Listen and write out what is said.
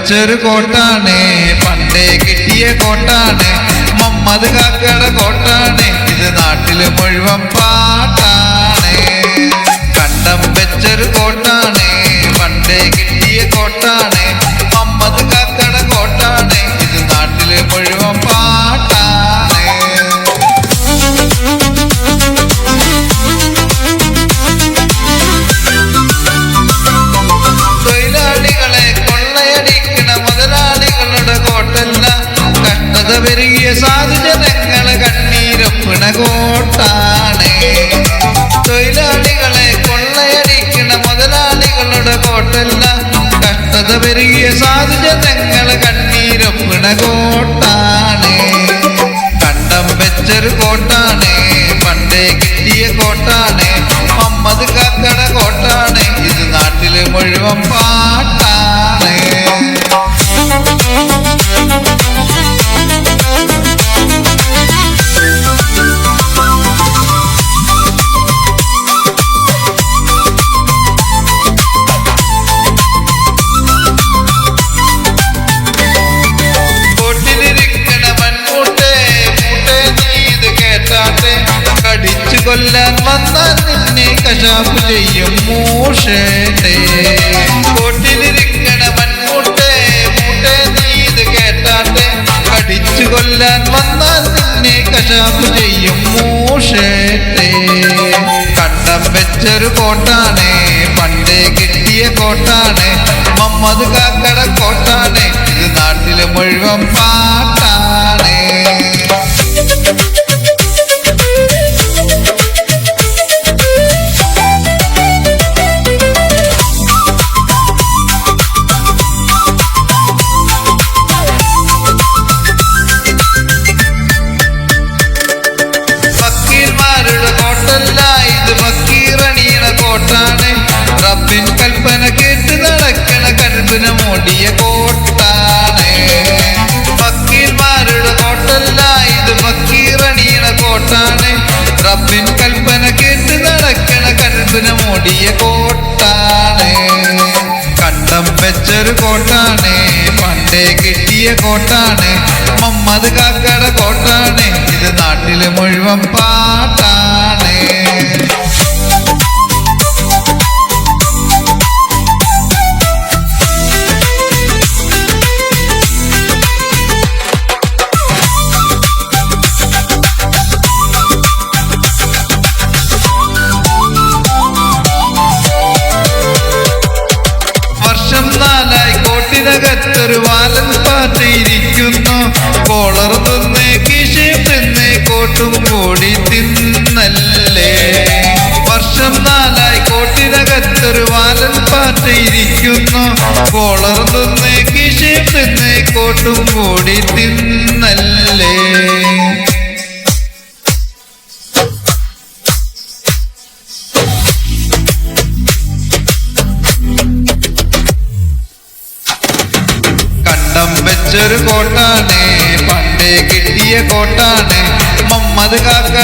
വെച്ചൊരു കോട്ടാണ്, പണ്ടേ കിട്ടിയ കോട്ടാണ്, മമ്മദ് കാക്കയുടെ കോട്ടാണ്, ഇത് നാട്ടില് മുഴുവൻ പാട്ടാണ്. കണ്ടം വെച്ചൊരു കോട്ടാണ്, പണ്ടേ കിട്ടിയ കോട്ടാണ്, മമ്മദ് കാക്കയുടെ കോട്ടാണ്, ഇത് നാട്ടില് മുഴുവൻ പാട്ടാണ്. തൊഴിലാളികളെ കൊള്ളയടിക്കണ മുതലാളികളുടെ കോട്ടല്ല, കഷ്ടത പെരുകിയ സാധുജനങ്ങളെ കണ്ണീരൊപ്പണ കോട്ടാണ്. തൊഴിലാളികളെ കൊള്ളയടിക്കണ മുതലാളികളുടെ കോട്ടല്ല, കഷ്ടത പെരുകിയ സാധുജനങ്ങളെ കണ്ണീരൊപ്പണ കോട്ടാണ്. കണ്ടം വെച്ചൊരു കോട്ടാണ്, പണ്ടേ കിട്ടിയ കോട്ടാണ്, മമ്മദ് കാക്കയുടെ കോട്ടാണ്, ഇത് നാട്ടില് മുഴുവൻ പാട്ടാണ്. കടിച്ചു കൊല്ലാൻ വന്നാൽ നിന്നെ കശാപ്പ് ചെയ്യും മൂഷേട്ടേ. കോട്ടിലിരിക്കണ മൺമൂട്ടേ മൂട്ടേ നീ ഇത് കേട്ടാട്ടെ, കടിച്ചു കൊല്ലാൻ വന്നാൽ നിന്നെ കശാപ്പ് ചെയ്യും മൂഷേട്ടേ. കണ്ടം വെച്ചൊരു കോട്ടാണ്, പണ്ടേ കിട്ടിയ കോട്ടാണ്, മമ്മദ് കാക്കയുടെ കോട്ടാണ്, ഇത് നാട്ടില് മുഴുവൻ പാട്ടാണ്. റബ്ബിൻ കൽപ്പന കേട്ട് നടക്കണ കൽപ്പന മൂടിയ കോട്ടാണ്. ഫക്കീർമാരുടെ കോട്ടല്ല, ഇത് ഫക്കീറണിയണ കോട്ടാണ്. റബ്ബിൻ കൽപ്പന കേട്ട് നടക്കണ കൽപ്പന മൂടിയ കോട്ടാണ്. കണ്ടം വെച്ചൊരു കോട്ടാണ്, പണ്ടേ കിട്ടിയ കോട്ടാണ്, മമ്മദ് കാക്കയുടെ കോട്ടാണ്, ഇത് നാട്ടില് മുഴുവൻ പാട്ടാണ്. കോട്ടിനകത്തൊരു വാലൻ പാറ്റയിരിക്കുന്നു, കോളർ തിന്ന് കീശയും തിന്ന് കോട്ടും കൂടി തിന്നല്ലേ. വർഷം 4 കോട്ടിനകത്തൊരു വാലൻ പാറ്റയിരിക്കുന്നു, കോളർ തിന്ന് കീശയും തിന്ന് കോട്ടും കൂടി തിന്നല്ലേ. വെച്ചൊരു കോട്ടാണ്, പണ്ടേ കിട്ടിയ കോട്ടാണ്, മമ്മദ് കാക്ക